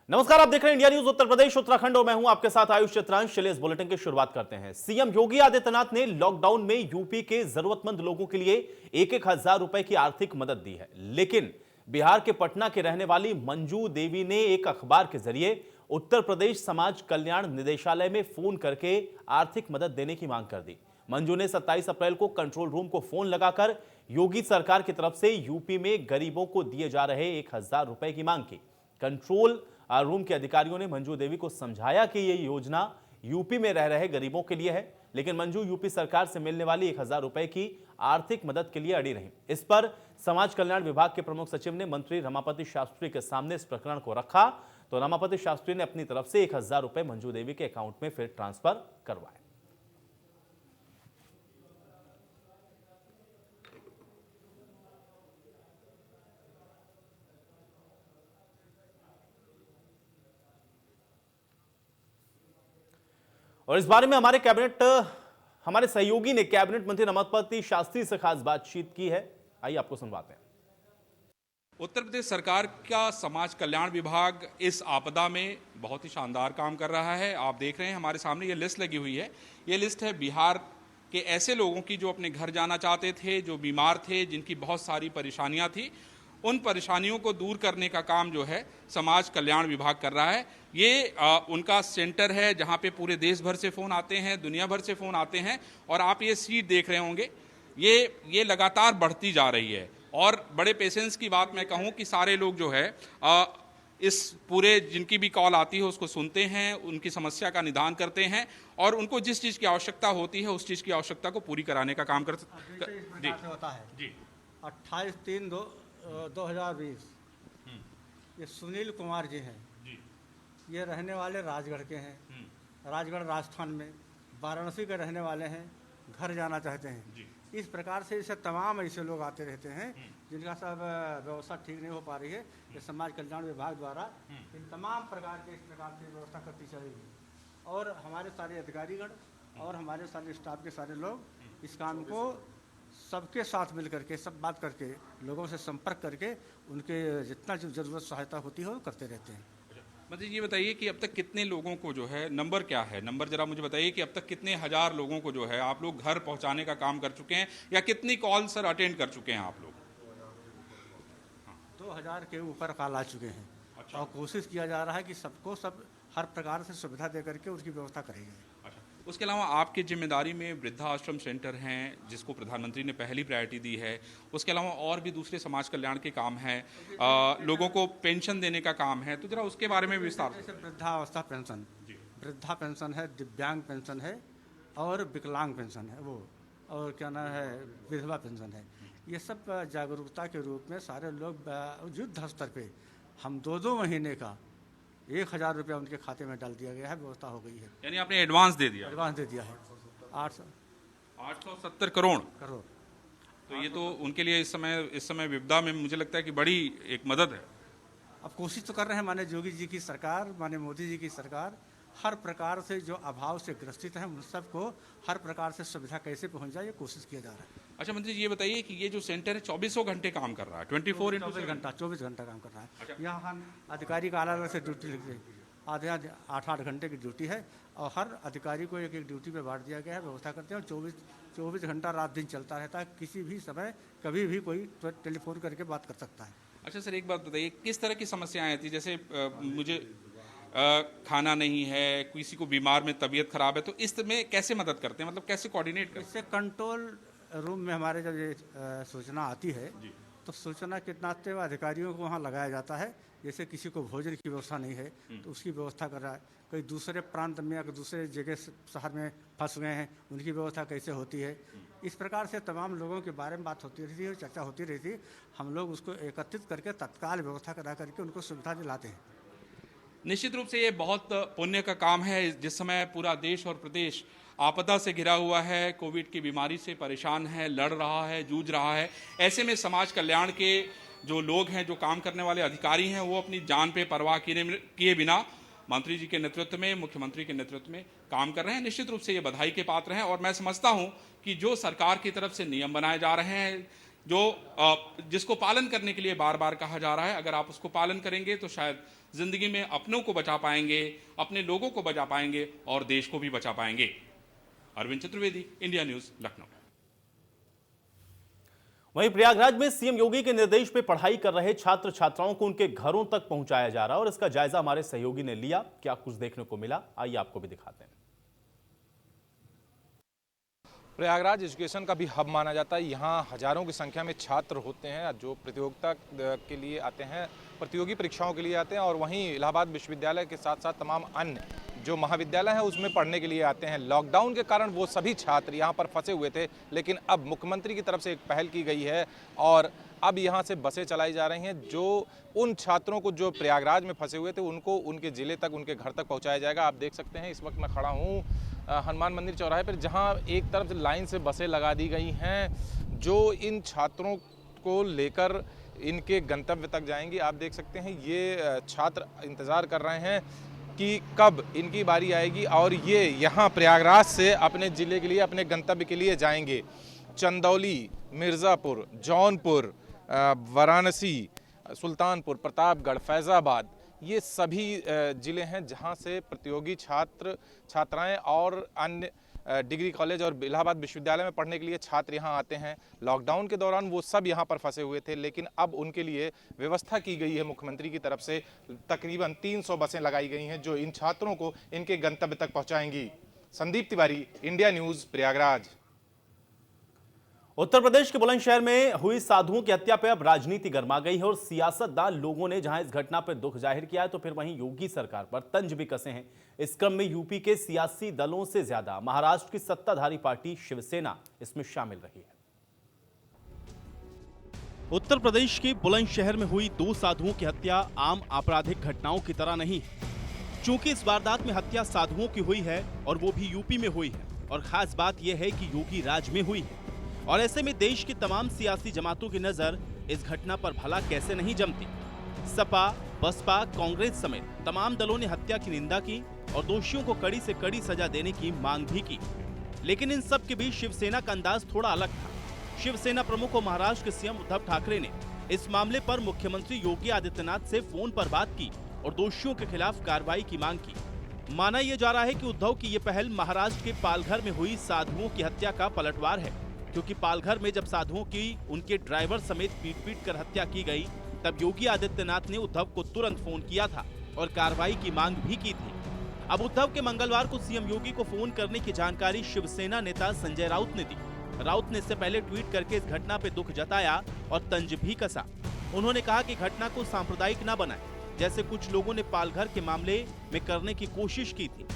नमस्कार, आप देख रहे हैं इंडिया न्यूज उत्तर प्रदेश उत्तराखंड और मैं हूं आपके साथ आयुष चित्रांश। चलिए इस बुलेटिन की शुरुआत करते हैं। सीएम योगी आदित्यनाथ ने लॉकडाउन में यूपी के जरूरतमंद लोगों के लिए 1,000 रुपए की आर्थिक मदद दी है, लेकिन बिहार के पटना के रहने वाली मंजू देवी ने एक अखबार के जरिए उत्तर प्रदेश समाज कल्याण निदेशालय में फोन करके आर्थिक मदद देने की मांग कर दी। मंजू ने 27 अप्रैल को कंट्रोल रूम को फोन लगाकर योगी सरकार की तरफ से यूपी में गरीबों को दिए जा रहे 1,000 रुपए की मांग की। कंट्रोल रूम के अधिकारियों ने मंजू देवी को समझाया कि यह योजना यूपी में रह रहे गरीबों के लिए है, लेकिन मंजू यूपी सरकार से मिलने वाली 1,000 रुपए की आर्थिक मदद के लिए अड़ी रही। इस पर समाज कल्याण विभाग के प्रमुख सचिव ने मंत्री रमापति शास्त्री के सामने इस प्रकरण को रखा, तो रमापति शास्त्री ने अपनी तरफ से 1,000 रुपए मंजू देवी के अकाउंट में फिर ट्रांसफर करवाए। और इस बारे में हमारे सहयोगी ने कैबिनेट मंत्री रमापति शास्त्री से खास बातचीत की है। आइए आपको सुनवाते हैं। उत्तर प्रदेश सरकार का समाज कल्याण विभाग इस आपदा में बहुत ही शानदार काम कर रहा है। आप देख रहे हैं हमारे सामने ये लिस्ट लगी हुई है। ये लिस्ट है बिहार के ऐसे लोगों की जो अपने घर जाना चाहते थे, जो बीमार थे, जिनकी बहुत सारी परेशानियां थी। उन परेशानियों को दूर करने का काम जो है समाज कल्याण विभाग कर रहा है। ये उनका सेंटर है जहां पे पूरे देश भर से फ़ोन आते हैं, दुनिया भर से फ़ोन आते हैं, और आप ये सीट देख रहे होंगे, ये लगातार बढ़ती जा रही है। और बड़े पेशेंस की बात मैं कहूं कि सारे लोग जो है इस पूरे जिनकी भी कॉल आती है उसको सुनते हैं, उनकी समस्या का निदान करते हैं, और उनको जिस चीज़ की आवश्यकता होती है उस चीज़ की आवश्यकता को पूरी कराने का काम करते हैं। होता है जी 28/3/2020 ये सुनील कुमार जी हैं जी। ये रहने वाले राजगढ़ के हैं, राजगढ़ राजस्थान में। वाराणसी के रहने वाले हैं, घर जाना चाहते हैं जी। इस प्रकार से इसे तमाम ऐसे लोग आते रहते हैं जिनका सब व्यवस्था ठीक नहीं हो पा रही है। ये समाज कल्याण विभाग द्वारा इन तमाम प्रकार के इस प्रकार की व्यवस्था करती चलेगी, और हमारे सारे अधिकारीगण और हमारे सारे स्टाफ के सारे लोग इस काम को सबके साथ मिल करके, सब बात करके, लोगों से संपर्क करके उनके जितना जो जरूरत सहायता होती है वो करते रहते हैं। मतलब ये बताइए कि अब तक कितने लोगों को जो है, नंबर क्या है, नंबर जरा मुझे बताइए कि अब तक कितने हजार लोगों को जो है आप लोग घर पहुंचाने का काम कर चुके हैं, या कितनी कॉल सर अटेंड कर चुके हैं आप लोग? 2000 के ऊपर कॉल आ चुके हैं। अच्छा। और कोशिश किया जा रहा है कि सबको सब हर प्रकार से सुविधा दे करके उसकी व्यवस्था करेंगे। अच्छा, उसके अलावा आपकी जिम्मेदारी में वृद्धाश्रम सेंटर हैं जिसको प्रधानमंत्री ने पहली प्रायोरिटी दी है, उसके अलावा और भी दूसरे समाज कल्याण के काम हैं, लोगों को पेंशन देने का काम है, तो जरा उसके बारे में विस्तार से। वृद्धावस्था पेंशन, वृद्धा पेंशन है, दिव्यांग पेंशन है, और विकलांग पेंशन है वो, और क्या नाम है, विधवा पेंशन है। ये सब जागरूकता के रूप में सारे लोग युद्ध स्तर पे हम 2-2 महीने का 1,000 रुपया उनके खाते में डाल दिया गया है, व्यवस्था हो गई है। यानी आपने एडवांस दे दिया? एडवांस दे दिया है 870 करोड़। तो ये तो उनके लिए इस समय विपदा में मुझे लगता है कि बड़ी एक मदद है। अब कोशिश तो कर रहे हैं माननीय योगी जी की सरकार, माननीय मोदी जी की सरकार, हर प्रकार से जो अभाव से ग्रसित हैं उन सबको हर प्रकार से सुविधा कैसे पहुंच जाए ये कोशिश किया जा रहा है। अच्छा मंत्री जी, ये बताइए कि ये जो सेंटर है 24 घंटे काम कर रहा है, 24 घंटा काम कर रहा है। अच्छा। यहाँ अधिकारी का अलग से ड्यूटी लगी है, आधे 8-8 घंटे की ड्यूटी है, और हर अधिकारी को एक ड्यूटी पे बांट दिया गया है, व्यवस्था करते हैं। और 24 घंटा रात दिन चलता रहता है, किसी भी समय कभी भी कोई टेलीफोन करके बात कर सकता है। अच्छा सर, एक बात बताइए, किस तरह की समस्याएं आती, जैसे मुझे खाना नहीं है, किसी को बीमार में तबीयत खराब है, तो इसमें कैसे मदद करते हैं, मतलब कैसे कोऑर्डिनेट करते हैं? इससे कंट्रोल रूम में हमारे जब ये सूचना आती है तो सूचना के नाते अधिकारियों को वहाँ लगाया जाता है। जैसे किसी को भोजन की व्यवस्था नहीं है तो उसकी व्यवस्था कर रहा है, कोई दूसरे प्रांत में या दूसरे जगह शहर में फंस गए हैं, उनकी व्यवस्था कैसे होती है। इस प्रकार से तमाम लोगों के बारे में बात होती रहती है, चर्चा होती रहती है। हम लोग उसको एकत्रित करके तत्काल व्यवस्था करा करके उनको सुविधा दिलाते हैं। निश्चित रूप से ये बहुत पुण्य का काम है। जिस समय पूरा देश और प्रदेश आपदा से घिरा हुआ है, कोविड की बीमारी से परेशान है, लड़ रहा है, जूझ रहा है, ऐसे में समाज कल्याण के जो लोग हैं, जो काम करने वाले अधिकारी हैं, वो अपनी जान पे परवाह किए बिना मंत्री जी के नेतृत्व में, मुख्यमंत्री के नेतृत्व में काम कर रहे हैं। निश्चित रूप से ये बधाई के पात्र हैं, और मैं समझता हूं कि जो सरकार की तरफ से नियम बनाए जा रहे हैं, जिसको पालन करने के लिए बार बार कहा जा रहा है, अगर आप उसको पालन करेंगे तो शायद जिंदगी में अपनों को बचा पाएंगे, अपने लोगों को बचा पाएंगे और देश को भी बचा पाएंगे। Arvind Chaturvedi, India news, Lucknow. वहीं प्रयागराज में सीएम योगी के निर्देश पे पढ़ाई कर रहे छात्र छात्राओं को उनके घरों तक पहुंचाया जा रहा है और इसका जायजा हमारे सहयोगी ने लिया। क्या कुछ देखने को मिला, आइए आपको भी दिखाते हैं। प्रयागराज एजुकेशन का भी हब माना जाता है। यहाँ हजारों की संख्या में छात्र होते हैं जो प्रतियोगिता के लिए आते हैं, प्रतियोगी परीक्षाओं के लिए आते हैं और वहीं इलाहाबाद विश्वविद्यालय के साथ साथ तमाम अन्य जो महाविद्यालय हैं उसमें पढ़ने के लिए आते हैं। लॉकडाउन के कारण वो सभी छात्र यहाँ पर फंसे हुए थे, लेकिन अब मुख्यमंत्री की तरफ से एक पहल की गई है और अब यहाँ से बसें चलाई जा रही हैं। जो उन छात्रों को जो प्रयागराज में फंसे हुए थे उनको उनके ज़िले तक, उनके घर तक पहुँचाया जाएगा। आप देख सकते हैं इस वक्त मैं खड़ा हूँ हनुमान मंदिर चौराहे पर, जहाँ एक तरफ से लाइन से बसें लगा दी गई हैं जो इन छात्रों को लेकर इनके गंतव्य तक जाएंगी। आप देख सकते हैं ये छात्र इंतज़ार कर रहे हैं कि कब इनकी बारी आएगी और ये यहाँ प्रयागराज से अपने ज़िले के लिए, अपने गंतव्य के लिए जाएंगे। चंदौली, मिर्ज़ापुर, जौनपुर, वाराणसी, सुल्तानपुर, प्रतापगढ़, फैज़ाबाद, ये सभी ज़िले हैं जहाँ से प्रतियोगी छात्र छात्राएं और अन्य डिग्री कॉलेज और इलाहाबाद विश्वविद्यालय में पढ़ने के लिए छात्र यहाँ आते हैं। लॉकडाउन के दौरान वो सब यहाँ पर फंसे हुए थे, लेकिन अब उनके लिए व्यवस्था की गई है मुख्यमंत्री की तरफ से। तकरीबन 300 बसें लगाई गई हैं जो इन छात्रों को इनके गंतव्य तक पहुँचाएंगी। Sandeep Tiwari, India news, Prayagraj. उत्तर प्रदेश के बुलंदशहर में हुई साधुओं की हत्या पर अब राजनीति गर्मा गई है और सियासतदान लोगों ने जहां इस घटना पर दुख जाहिर किया है तो फिर वहीं योगी सरकार पर तंज भी कसे हैं। इस क्रम में यूपी के सियासी दलों से ज्यादा महाराष्ट्र की सत्ताधारी पार्टी शिवसेना इसमें शामिल रही है। उत्तर प्रदेश के बुलंदशहर में हुई 2 साधुओं की हत्या आम आपराधिक घटनाओं की तरह नहीं है। चूंकि इस वारदात में हत्या साधुओं की हुई है और वो भी यूपी में हुई है और खास बात यह है कि योगी राज में हुई है और ऐसे में देश की तमाम सियासी जमातों की नजर इस घटना पर भला कैसे नहीं जमती। सपा, बसपा, कांग्रेस समेत तमाम दलों ने हत्या की निंदा की और दोषियों को कड़ी से कड़ी सजा देने की मांग भी की। लेकिन इन सब के बीच शिवसेना का अंदाज थोड़ा अलग था। शिवसेना प्रमुख और महाराष्ट्र के सीएम उद्धव ठाकरे ने इस मामले पर मुख्यमंत्री योगी आदित्यनाथ से फोन पर बात की और दोषियों के खिलाफ कार्रवाई की मांग की। माना यह जा रहा है कि उद्धव की ये पहल महाराष्ट्र के पालघर में हुई साधुओं की हत्या का पलटवार है, क्योंकि पालघर में जब साधुओं की उनके ड्राइवर समेत पीट कर हत्या की गई तब योगी आदित्यनाथ ने उद्धव को तुरंत फोन किया था और कार्रवाई की मांग भी की थी। अब उद्धव के मंगलवार को सीएम योगी को फोन करने की जानकारी शिवसेना नेता संजय राउत ने दी। राउत ने इससे पहले ट्वीट करके इस घटना पे दुख जताया और तंज भी कसा। उन्होंने कहा कि घटना को सांप्रदायिक न बनाए, जैसे कुछ लोगों ने पालघर के मामले में करने की कोशिश की थी।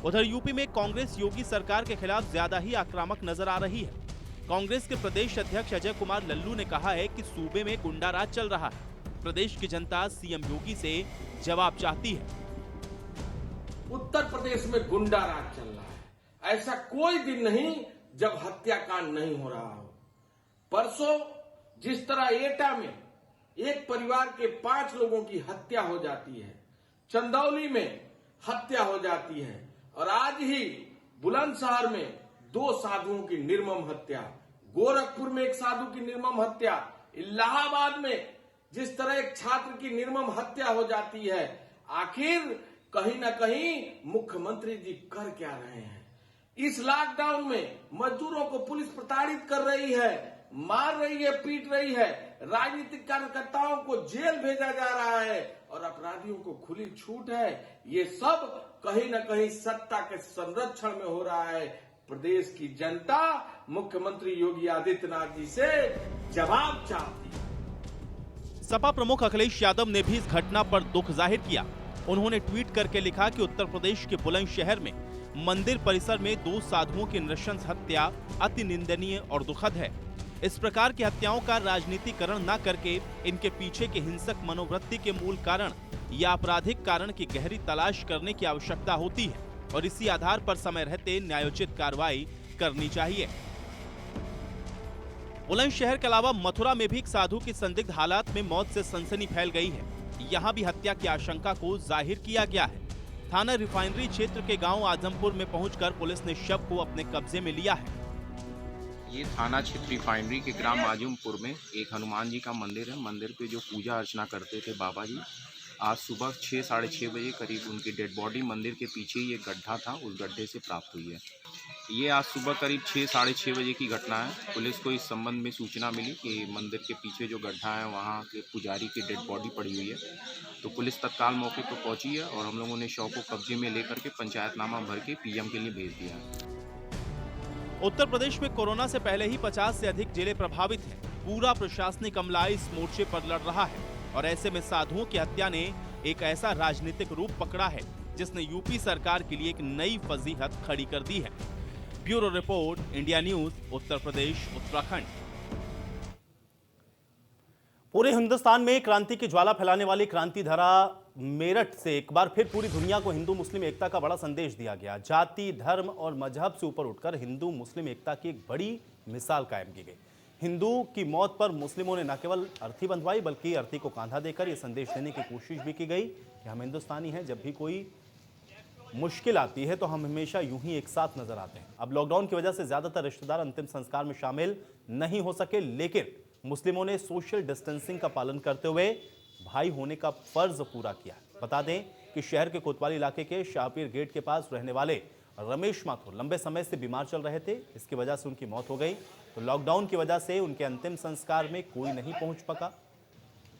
उधर यूपी में कांग्रेस योगी सरकार के खिलाफ ज्यादा ही आक्रामक नजर आ रही है। कांग्रेस के प्रदेश अध्यक्ष अजय कुमार लल्लू ने कहा है कि सूबे में गुंडा राज चल रहा है। प्रदेश की जनता सीएम योगी से जवाब चाहती है। उत्तर प्रदेश में गुंडा राज चल रहा है। ऐसा कोई दिन नहीं जब हत्याकांड नहीं हो रहा हो। परसों जिस तरह एटा में एक परिवार के 5 लोगों की हत्या हो जाती है, चंदौली में हत्या हो जाती है और आज ही बुलंदशहर में 2 साधुओं की निर्मम हत्या, गोरखपुर में एक साधु की निर्मम हत्या, इलाहाबाद में जिस तरह एक छात्र की निर्मम हत्या हो जाती है, आखिर कहीं ना कहीं मुख्यमंत्री जी कर क्या रहे हैं? इस लॉकडाउन में मजदूरों को पुलिस प्रताड़ित कर रही है, मार रही है, पीट रही है, राजनीतिक कार्यकर्ताओं को जेल भेजा जा रहा है और अपराधियों को खुली छूट है। ये सब कहीं ना कहीं सत्ता के संरक्षण में हो रहा है। प्रदेश की जनता मुख्यमंत्री योगी आदित्यनाथ जी से जवाब चाहती है। सपा प्रमुख अखिलेश यादव ने भी इस घटना पर दुख जाहिर किया। उन्होंने ट्वीट करके लिखा कि उत्तर प्रदेश के बुलंदशहर में मंदिर परिसर में 2 साधुओं की नृशंस हत्या अति निंदनीय और दुखद है। इस प्रकार की हत्याओं का राजनीतिकरण न करके इनके पीछे के हिंसक मनोवृत्ति के मूल कारण या आपराधिक कारण की गहरी तलाश करने की आवश्यकता होती है और इसी आधार पर समय रहते न्यायोचित कार्रवाई करनी चाहिए। बुलंदशहर के अलावा मथुरा में भी एक साधु की संदिग्ध हालात में मौत से सनसनी फैल गई है। यहाँ भी हत्या की आशंका को जाहिर किया गया है। थाना रिफाइनरी क्षेत्र के गांव आजमपुर में पहुंचकर पुलिस ने शव को अपने कब्जे में लिया है। ये थाना क्षेत्र रिफाइनरी के ग्राम आजमपुर में एक हनुमान जी का मंदिर है। मंदिर पे जो पूजा अर्चना करते थे बाबा जी, आज सुबह 6 साढ़े 6 बजे करीब उनकी डेड बॉडी मंदिर के पीछे ही एक गड्ढा था, उस गड्ढे से प्राप्त हुई है। ये आज सुबह करीब 6 साढ़े 6 बजे की घटना है। पुलिस को इस संबंध में सूचना मिली कि मंदिर के पीछे जो गड्ढा है वहाँ के पुजारी की डेड बॉडी पड़ी हुई है। तो पुलिस तत्काल मौके पर पहुंची है और हम लोगों ने शव को कब्जे में लेकर के पंचायतनामा भर के पीएम के लिए भेज दिया है। उत्तर प्रदेश में कोरोना से पहले ही 50 से अधिक जिले प्रभावित हैं। पूरा प्रशासनिक अमला इस मोर्चे पर लड़ रहा है और ऐसे में साधुओं की हत्या ने एक ऐसा राजनीतिक रूप पकड़ा है जिसने यूपी सरकार के लिए एक नई फजीहत खड़ी कर दी है। ब्यूरो रिपोर्ट, इंडिया न्यूज, उत्तर प्रदेश, उत्तराखंड। पूरे हिंदुस्तान में क्रांति की ज्वाला फैलाने वाली क्रांति धारा मेरठ से एक बार फिर पूरी दुनिया को हिंदू मुस्लिम एकता का बड़ा संदेश दिया गया। जाति, धर्म और मजहब से ऊपर उठकर हिंदू मुस्लिम एकता की एक बड़ी मिसाल कायम की गई। हिंदू की मौत पर मुस्लिमों ने न केवल अर्थी बंधवाई बल्कि अर्थी को कांधा देकर यह संदेश देने की कोशिश भी की गई कि हम हिंदुस्तानी हैं, जब भी कोई मुश्किल आती है तो हम हमेशा यूं ही एक साथ नजर आते हैं। अब लॉकडाउन की वजह से ज्यादातर रिश्तेदार अंतिम संस्कार में शामिल नहीं हो सके, लेकिन मुस्लिमों ने सोशल डिस्टेंसिंग का पालन करते हुए भाई होने का फर्ज पूरा किया। बता दें कि शहर के कोतवाली इलाके के शाहपीर गेट के पास रहने वाले रमेश माथुर लंबे समय से बीमार चल रहे थे। इसकी वजह से उनकी मौत हो गई। तो लॉकडाउन की वजह से उनके अंतिम संस्कार में कोई नहीं पहुंच सका।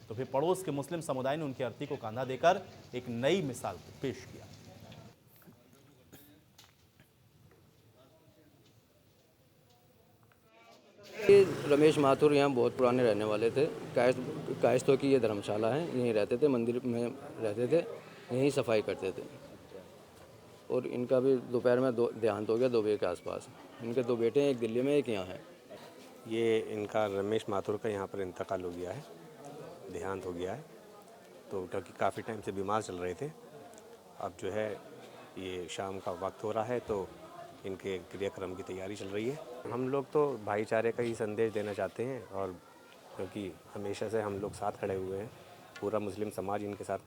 तो फिर पड़ोस के मुस्लिम समुदाय ने उनकी अर्थी को कांधा देकर एक नई मिसाल पेश किया। रमेश माथुर यहाँ बहुत पुराने रहने वाले थे। कायस्थों की ये धर्मशाला है, यहीं रहते थे, मंदिर में रहते थे, यहीं सफाई करते थे। और इनका भी दोपहर में देहांत हो गया 2 बजे के आसपास। इनके 2 बेटे हैं, एक दिल्ली में, एक यहाँ है। ये इनका रमेश माथुर का यहाँ पर इंतकाल हो गया है, देहांत हो गया है। तो क्योंकि काफ़ी टाइम से बीमार चल रहे थे, अब जो है ये शाम का वक्त हो रहा है तो इनके क्रियाक्रम की तैयारी चल रही है। हम लोग तो भाईचारे का ही संदेश देना चाहते हैं और क्योंकि हमेशा से हम लोग साथ खड़े हुए हैं, पूरा मुस्लिम समाज इनके साथ।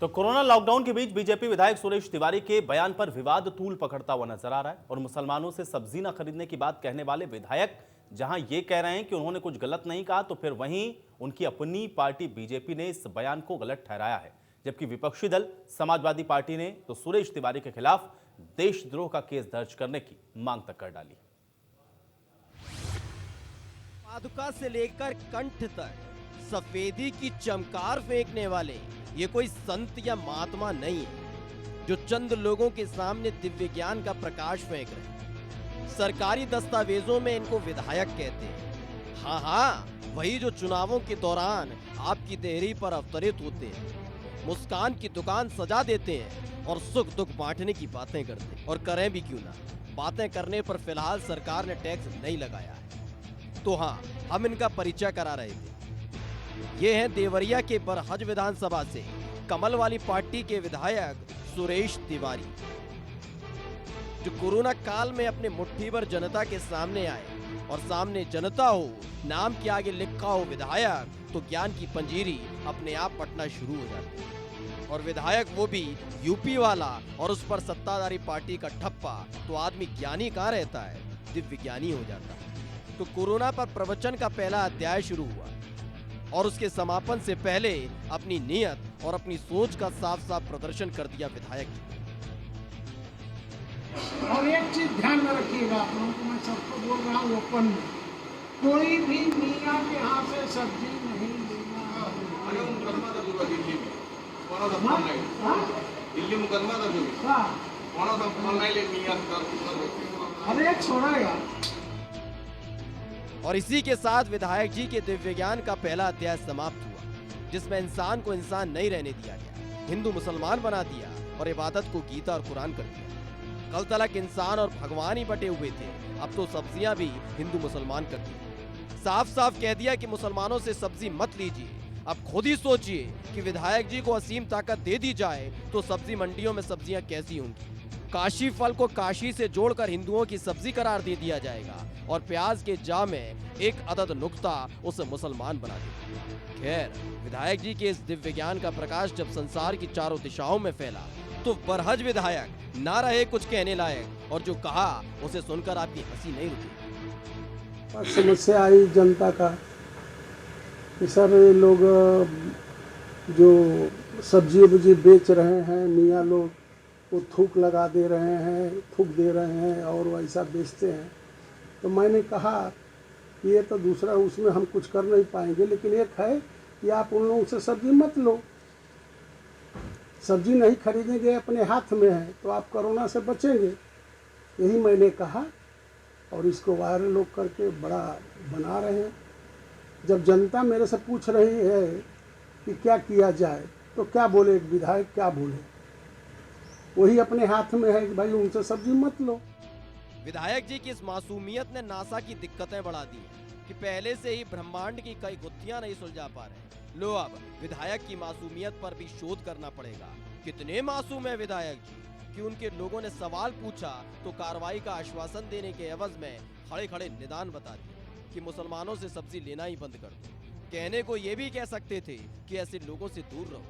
तो कोरोना लॉकडाउन के बीच बीजेपी विधायक सुरेश तिवारी के बयान पर विवाद तूल पकड़ता हुआ नजर आ रहा है और मुसलमानों से सब्जी न खरीदने की बात कहने वाले विधायक जहां ये कह रहे हैं कि उन्होंने कुछ गलत नहीं कहा, तो फिर वहीं उनकी अपनी पार्टी बीजेपी ने इस बयान को गलत ठहराया है। जबकि विपक्षी दल समाजवादी पार्टी ने तो सुरेश तिवारी के खिलाफ देशद्रोह का केस दर्ज करने की मांग तक कर डाली। पादुका से लेकर कंठ तक सफेदी की चमकार फेंकने वाले ये कोई संत या महात्मा नहीं है जो चंद लोगों के सामने दिव्य ज्ञान का प्रकाश फेंक रहे हैं। सरकारी दस्तावेजों में इनको विधायक कहते हैं। हाँ, वही जो चुनावों के दौरान आपकी देहरी पर अवतरित होते हैं, मुस्कान की दुकान सजा देते हैं और सुख दुख बांटने की बातें करते हैं। और करें भी क्यों ना, बातें करने पर फिलहाल सरकार ने टैक्स नहीं लगाया है। तो हाँ, हम इनका परिचय करा रहे थे। ये हैं देवरिया के बरहज विधानसभा से कमल वाली पार्टी के विधायक सुरेश तिवारी, जो कोरोना काल में अपने मुट्ठी भर जनता के सामने आए और सामने जनता हो, नाम के आगे लिखा हो विधायक, तो ज्ञान की पंजीरी अपने आप पटना शुरू हो जाती है। और विधायक वो भी यूपी वाला, और उस पर सत्ताधारी पार्टी का ठप्पा, तो आदमी ज्ञानी कहाँ रहता है, दिव्य ज्ञानी हो जाता है। तो कोरोना पर प्रवचन का पहला अध्याय शुरू हुआ और उसके समापन से पहले अपनी नीयत और अपनी सोच का साफ साफ प्रदर्शन कर दिया विधायक। और एक चीज ध्यान में रखिएगा, आप लोगों को मैं सबको बोल रहा हूँ ओपन में, कोई भी मियाँ के यहाँ से सब्जी नहीं लेना। दिल्ली मुकदमा अरे छोड़ेगा। और इसी के साथ विधायक जी के दिव्य ज्ञान का पहला अध्याय समाप्त हुआ, जिसमें इंसान को इंसान नहीं रहने दिया गया, हिंदू मुसलमान बना दिया और इबादत को गीता और कुरान कर दिया। कल तलक इंसान और भगवान ही बटे हुए थे, अब तो सब्जियां भी हिंदू मुसलमान कर दी। साफ साफ कह दिया कि मुसलमानों से सब्जी मत लीजिए। अब खुद ही सोचिए कि विधायक जी को असीम ताकत दे दी जाए तो सब्जी मंडियों में सब्जियां कैसी होंगी। काशी फल को काशी से जोड़कर हिंदुओं की सब्जी करार दे दिया जाएगा और प्याज के जा में एक अदद नुक्ता उसे मुसलमान बना देगा। खैर, विधायक जी के इस दिव्य ज्ञान का प्रकाश जब संसार की चारों दिशाओं में फैला तो बरहज विधायक ना रहे कुछ कहने लायक, और जो कहा उसे सुनकर आपकी हंसी नहीं रुकी। समस्या आई जनता का कि सर लोग जो सब्जी वब्जी बेच रहे हैं मियाँ लोग, वो थूक लगा दे रहे हैं, थूक दे रहे हैं और वैसा बेचते हैं। तो मैंने कहा ये तो दूसरा, उसमें हम कुछ कर नहीं पाएंगे, लेकिन एक है कि आप उन लोगों से सब्जी मत लो। सब्जी नहीं खरीदेंगे, अपने हाथ में है, तो आप कोरोना से बचेंगे। यही मैंने कहा और इसको वायरल लोग करके बड़ा बना रहे हैं। जब जनता मेरे से पूछ रही है कि क्या किया जाए, तो क्या बोले विधायक, क्या बोले? वही अपने हाथ में है कि भाई उनसे सब्जी मत लो। विधायक जी की इस मासूमियत ने नासा की दिक्कतें बढ़ा दी हैं कि पहले से ही ब्रह्मांड की कई गुत्थियां नहीं सुलझा पा रहे। लो अब विधायक की मासूमियत पर भी शोध करना पड़ेगा। कितने मासूम है विधायक जी कि उनके लोगों ने सवाल पूछा तो कार्रवाई का आश्वासन देने के एवज में खड़े खड़े निदान बता दिए कि मुसलमानों से सब्जी लेना ही बंद कर दो। कहने को ये भी कह सकते थे कि ऐसे लोगों से दूर रहो,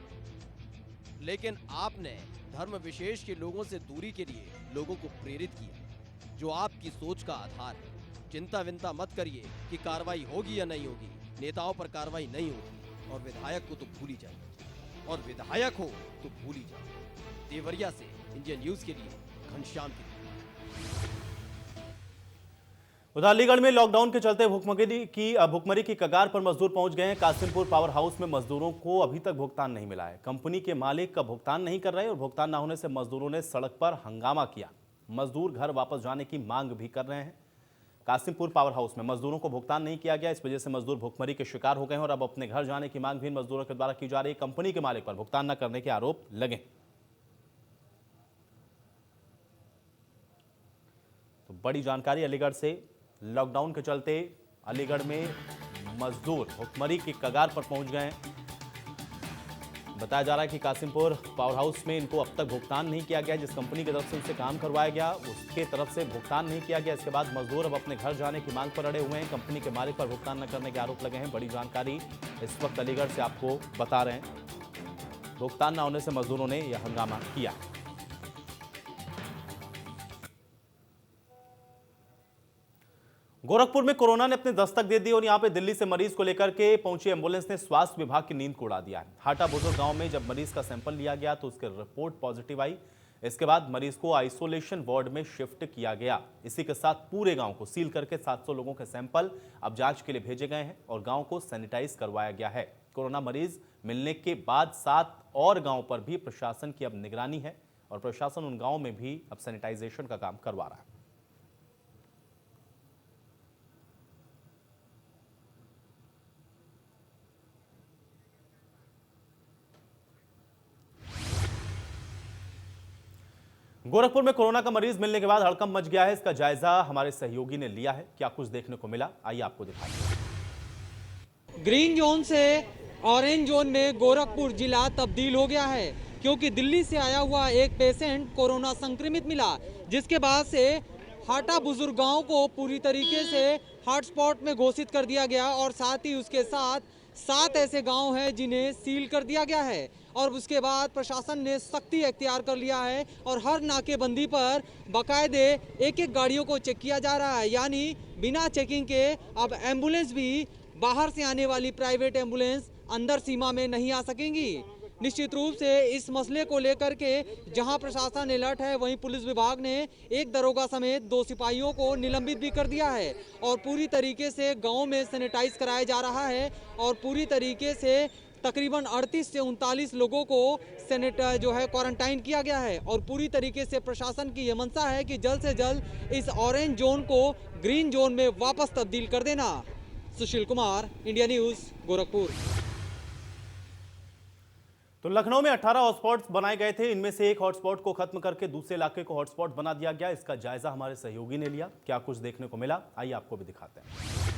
लेकिन आपने धर्म विशेष के लोगों से दूरी के लिए लोगों को प्रेरित किया, जो आपकी सोच का आधार है। चिंता विंता मत करिए कि कार्रवाई होगी या नहीं होगी, नेताओं पर कार्रवाई नहीं होगी और विधायक को तो भूल ही जाइए, और विधायक हो तो भूल ही जाइए। देवरिया से इंडिया न्यूज के लिए घनश्याम की। उधर अलीगढ़ में लॉकडाउन के चलते भुखमरी की कगार पर मजदूर पहुंच गए हैं। कासिमपुर पावर हाउस में मजदूरों को अभी तक भुगतान नहीं मिला है। कंपनी के मालिक का भुगतान नहीं कर रहे और भुगतान न होने से मजदूरों ने सड़क पर हंगामा किया। मजदूर घर वापस जाने की मांग भी कर रहे हैं। कासिमपुर पावर हाउस में मजदूरों को भुगतान नहीं किया गया, इस वजह से मजदूर भुखमरी के शिकार हो गए हैं और अब अपने घर जाने की मांग भी मजदूरों के द्वारा की जा रही है। कंपनी के मालिक पर भुगतान न करने के आरोप लगे। तो बड़ी जानकारी अलीगढ़ से। लॉकडाउन के चलते अलीगढ़ में मजदूर भुखमरी की कगार पर पहुंच गए हैं। बताया जा रहा है कि कासिमपुर पावर हाउस में इनको अब तक भुगतान नहीं किया गया। जिस कंपनी की तरफ से इनसे काम करवाया गया उसके तरफ से भुगतान नहीं किया गया। इसके बाद मजदूर अब अपने घर जाने की मांग पर अड़े हुए हैं। कंपनी के मालिक पर भुगतान न करने के आरोप लगे हैं। बड़ी जानकारी इस वक्त अलीगढ़ से आपको बता रहे हैं। भुगतान न होने से मजदूरों ने यह हंगामा किया। गोरखपुर में कोरोना ने अपने दस्तक दे दी और यहां पे दिल्ली से मरीज को लेकर के पहुंची एम्बुलेंस ने स्वास्थ्य विभाग की नींद को उड़ा दिया है। हाटा बुजुर्ग गांव में जब मरीज का सैंपल लिया गया तो उसकी रिपोर्ट पॉजिटिव आई। इसके बाद मरीज को आइसोलेशन वार्ड में शिफ्ट किया गया। इसी के साथ पूरे गांव को सील करके 700 लोगों के सैंपल अब जांच के लिए भेजे गए हैं और गांव को सैनिटाइज करवाया गया है। कोरोना मरीज मिलने के बाद 7 और गांव पर भी प्रशासन की अब निगरानी है और प्रशासन उन गांव में भी अब सैनिटाइजेशन का काम करवा रहा है। गोरखपुर में कोरोना का मरीज मिलने के बाद हड़कंप मच गया है। इसका जायजा हमारे सहयोगी ने लिया है। क्या कुछ देखने को मिला, आइए आपको दिखाते हैं। ग्रीन जोन से ऑरेंज जोन में गोरखपुर जिला तब्दील हो गया है, क्योंकि दिल्ली से आया हुआ एक पेशेंट कोरोना संक्रमित मिला, जिसके बाद से हाटा बुजुर्ग गांव को पूरी तरीके से हॉटस्पॉट में घोषित कर दिया गया और साथ ही उसके साथ 7 ऐसे गांव हैं जिन्हें सील कर दिया गया है। और उसके बाद प्रशासन ने सख्ती अख्तियार कर लिया है और हर नाकेबंदी पर बाकायदे एक गाड़ियों को चेक किया जा रहा है। यानी बिना चेकिंग के अब एम्बुलेंस भी, बाहर से आने वाली प्राइवेट एम्बुलेंस अंदर सीमा में नहीं आ सकेंगी। निश्चित रूप से इस मसले को लेकर के जहां प्रशासन अलर्ट है, वहीं पुलिस विभाग ने एक दरोगा समेत 2 सिपाहियों को निलंबित भी कर दिया है और पूरी तरीके से गांव में सैनिटाइज कराया जा रहा है और पूरी तरीके से तकरीबन 38 से 39 लोगों को क्वारंटाइन किया गया है। और पूरी तरीके से प्रशासन की यह मंशा है कि जल्द से जल्द इस ऑरेंज जोन को ग्रीन जोन में वापस तब्दील कर देना। Sushil Kumar, India news, Gorakhpur. तो लखनऊ में 18 हॉटस्पॉट्स बनाए गए थे। इनमें से एक हॉटस्पॉट को खत्म करके दूसरे इलाके को हॉटस्पॉट बना दिया गया। इसका जायजा हमारे सहयोगी ने लिया। क्या कुछ देखने को मिला, आइए आपको भी दिखाते हैं।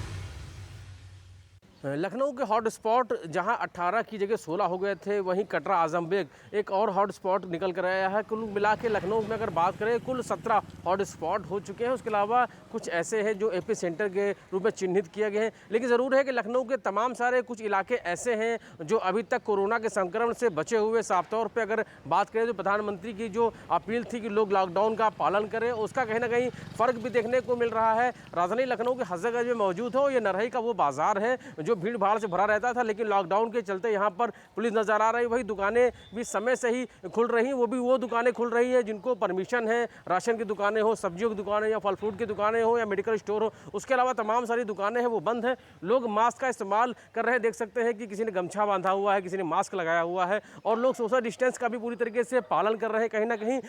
लखनऊ के हॉटस्पॉट जहां 18 की जगह 16 हो गए थे, वहीं कटरा आजमबेग एक और हॉटस्पॉट निकल कर आया है। कुल मिला के लखनऊ में अगर बात करें कुल 17 हॉटस्पॉट हो चुके हैं। उसके अलावा कुछ ऐसे हैं जो एपी सेंटर के रूप में चिन्हित किए गए हैं। लेकिन ज़रूर है कि लखनऊ के तमाम सारे कुछ इलाके ऐसे हैं जो अभी तक कोरोना के संक्रमण से बचे हुए। साफ तौर पर अगर बात करें तो प्रधानमंत्री की जो अपील थी कि लोग लॉकडाउन का पालन करें, उसका कहीं ना कहीं फ़र्क भी देखने को मिल रहा है। राजधानी लखनऊ के हजरतगंज में मौजूद हो, ये नरहई का वो बाज़ार है जो भीड़ भाड़ से भरा रहता था, लेकिन लॉकडाउन के चलते यहाँ पर पुलिस नज़र आ रही। वही दुकानें भी समय से ही खुल रही, वो भी वो दुकानें खुल रही हैं जिनको परमिशन है। राशन की दुकानें हो, सब्जियों की दुकानें या फल फ्रूट की दुकानें हो या मेडिकल स्टोर हो, उसके अलावा तमाम सारी दुकानें हैं वो बंद हैं। लोग मास्क का इस्तेमाल कर रहे हैं, देख सकते हैं कि किसी ने गमछा बांधा हुआ है, किसी ने मास्क लगाया हुआ है और लोग सोशल डिस्टेंस का भी पूरी तरीके से पालन कर रहे हैं। कहीं ना कहीं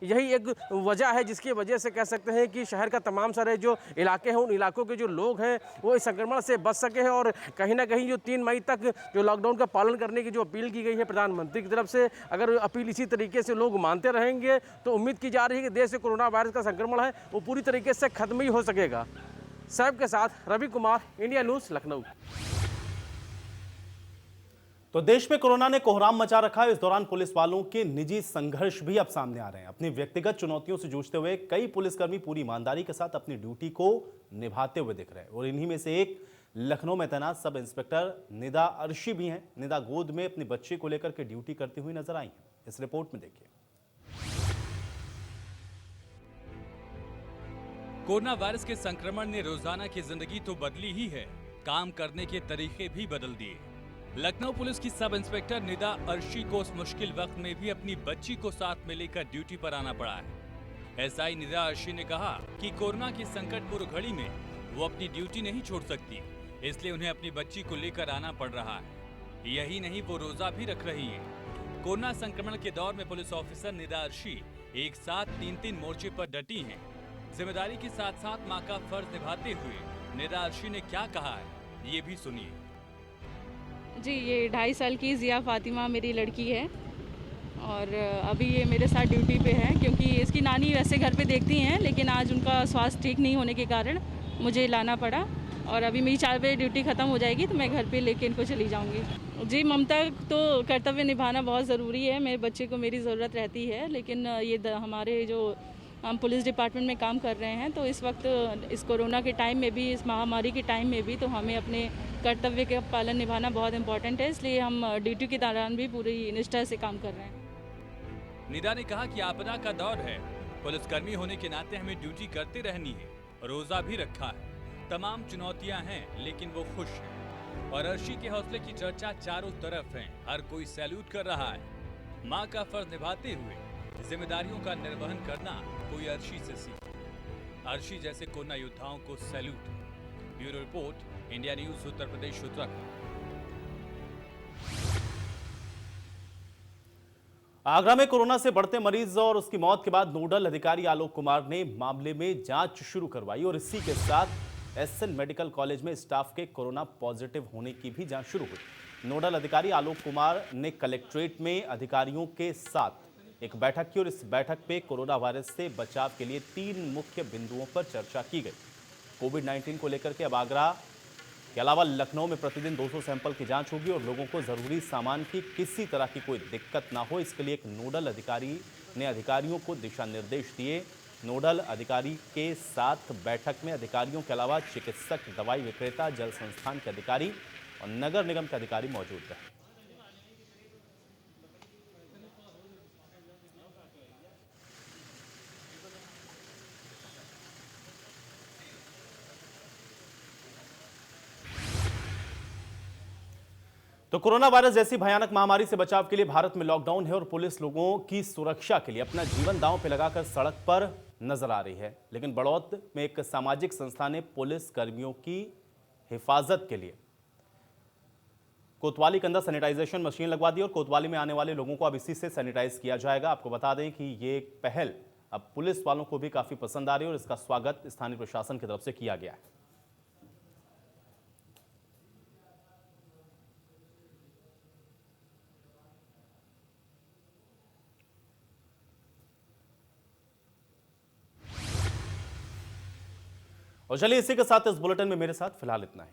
यही एक वजह है जिसकी वजह से कह सकते हैं कि शहर का तमाम सारे जो इलाके हैं, उन इलाकों के जो लोग हैं वो इस संक्रमण से बच सके हैं। और कहीं ना कहीं जो 3 मई तक जो लॉकडाउन का पालन करने की जो अपील की गई है प्रधानमंत्री की तरफ से, अगर अपील इसी तरीके से लोग मानते रहेंगे तो उम्मीद की जा रही है कि देश से कोरोना वायरस का संक्रमण है वो पूरी तरीके से खत्म ही हो सकेगा। सैब के साथ रवि कुमार, इंडिया न्यूज़, लखनऊ। तो देश में कोरोना ने कोहराम मचा रखा है। इस दौरान पुलिस वालों के निजी संघर्ष भी अब सामने आ रहे हैं। अपनी व्यक्तिगत चुनौतियों से जूझते हुए कई पुलिसकर्मी पूरी ईमानदारी के साथ अपनी ड्यूटी को निभाते हुए दिख रहे हैं और इन्हीं में से एक लखनऊ में तैनात सब इंस्पेक्टर निदा अर्शी भी हैं। निदा गोद में अपनी बच्ची को लेकर के ड्यूटी करती हुई नजर आई हैं। इस रिपोर्ट में देखिए। कोरोना वायरस के संक्रमण ने रोजाना की जिंदगी तो बदली ही है, काम करने के तरीके भी बदल दिए। लखनऊ पुलिस की सब इंस्पेक्टर निदा अर्शी को उस मुश्किल वक्त में भी अपनी बच्ची को साथ में लेकर ड्यूटी पर आना पड़ा है। एसआई निदा अर्शी ने कहा कि कोरोना की संकटपूर्ण घड़ी में वो अपनी ड्यूटी नहीं छोड़ सकती, इसलिए उन्हें अपनी बच्ची को लेकर आना पड़ रहा है। यही नहीं, वो रोजा भी रख रही है। कोरोना संक्रमण के दौर में पुलिस ऑफिसर निदा अर्शी एक साथ 3 मोर्चे पर डटी हैं। जिम्मेदारी के साथ साथ मां का फर्ज निभाते हुए निदा अर्शी ने क्या कहा है, ये भी सुनिए। जी, ये 2.5 साल की ज़िया फातिमा मेरी लड़की है और अभी ये मेरे साथ ड्यूटी पे है, क्योंकि इसकी नानी वैसे घर पे देखती हैं, लेकिन आज उनका स्वास्थ्य ठीक नहीं होने के कारण मुझे लाना पड़ा और अभी मेरी 4 बजे ड्यूटी ख़त्म हो जाएगी तो मैं घर पे लेके इनको चली जाऊंगी। जी, ममता तो कर्तव्य निभाना बहुत ज़रूरी है। मेरे बच्चे को मेरी ज़रूरत रहती है, लेकिन ये हमारे जो हम पुलिस डिपार्टमेंट में काम कर रहे हैं तो इस वक्त इस कोरोना के टाइम में भी, इस महामारी के टाइम में भी, तो हमें अपने कर्तव्य का पालन निभाना बहुत इंपॉर्टेंट है। इसलिए हम ड्यूटी के दौरान भी पूरी निष्ठा से काम कर रहे हैं। निदा ने कहा कि आपदा का दौर है, पुलिसकर्मी होने के नाते हमें ड्यूटी करते रहनी है, रोजा भी रखा है। तमाम चुनौतियां हैं लेकिन वो खुश है और अर्शी के हौसले की चर्चा चारों तरफ है। हर कोई सैल्यूट कर रहा है। माँ का फर्ज निभाते हुए जिम्मेदारियों का निर्वहन करना कोई अर्शी से सीखे। अर्शी जैसे कोरोना योद्धाओं को salute. Bureau report, India news, Uttar Pradesh, Uttarakhand. Agra में कोरोना से बढ़ते मरीज और उसकी मौत के बाद नोडल अधिकारी आलोक कुमार ने मामले में जांच शुरू करवाई और इसी के साथ एसएन मेडिकल कॉलेज में स्टाफ के कोरोना पॉजिटिव होने की भी जांच शुरू हुई। नोडल अधिकारी आलोक कुमार ने कलेक्ट्रेट में अधिकारियों के साथ एक बैठक की और इस बैठक पे कोरोना वायरस से बचाव के लिए 3 मुख्य बिंदुओं पर चर्चा की गई। कोविड-19 को लेकर के अब आगरा के अलावा लखनऊ में प्रतिदिन 200 सैंपल की जांच होगी और लोगों को जरूरी सामान की किसी तरह की कोई दिक्कत ना हो, इसके लिए एक नोडल अधिकारी ने अधिकारियों को दिशा निर्देश दिए। नोडल अधिकारी के साथ बैठक में अधिकारियों के अलावा चिकित्सक, दवाई विक्रेता, जल संस्थान के अधिकारी और नगर निगम के अधिकारी मौजूद रहे। तो कोरोना वायरस जैसी भयानक महामारी से बचाव के लिए भारत में लॉकडाउन है और पुलिस लोगों की सुरक्षा के लिए अपना जीवन दांव पे लगाकर सड़क पर नजर आ रही है। लेकिन बड़ौत में एक सामाजिक संस्था ने पुलिस कर्मियों की हिफाजत के लिए कोतवाली के अंदर सैनिटाइजेशन मशीन लगवा दी और कोतवाली में आने वाले लोगों को अब इसी से सैनिटाइज किया जाएगा। आपको बता दें कि ये पहल अब पुलिस वालों को भी काफी पसंद आ रही है और इसका स्वागत स्थानीय प्रशासन की तरफ से किया गया है। और चलिए इसी के साथ इस बुलेटिन में मेरे साथ फिलहाल इतना ही।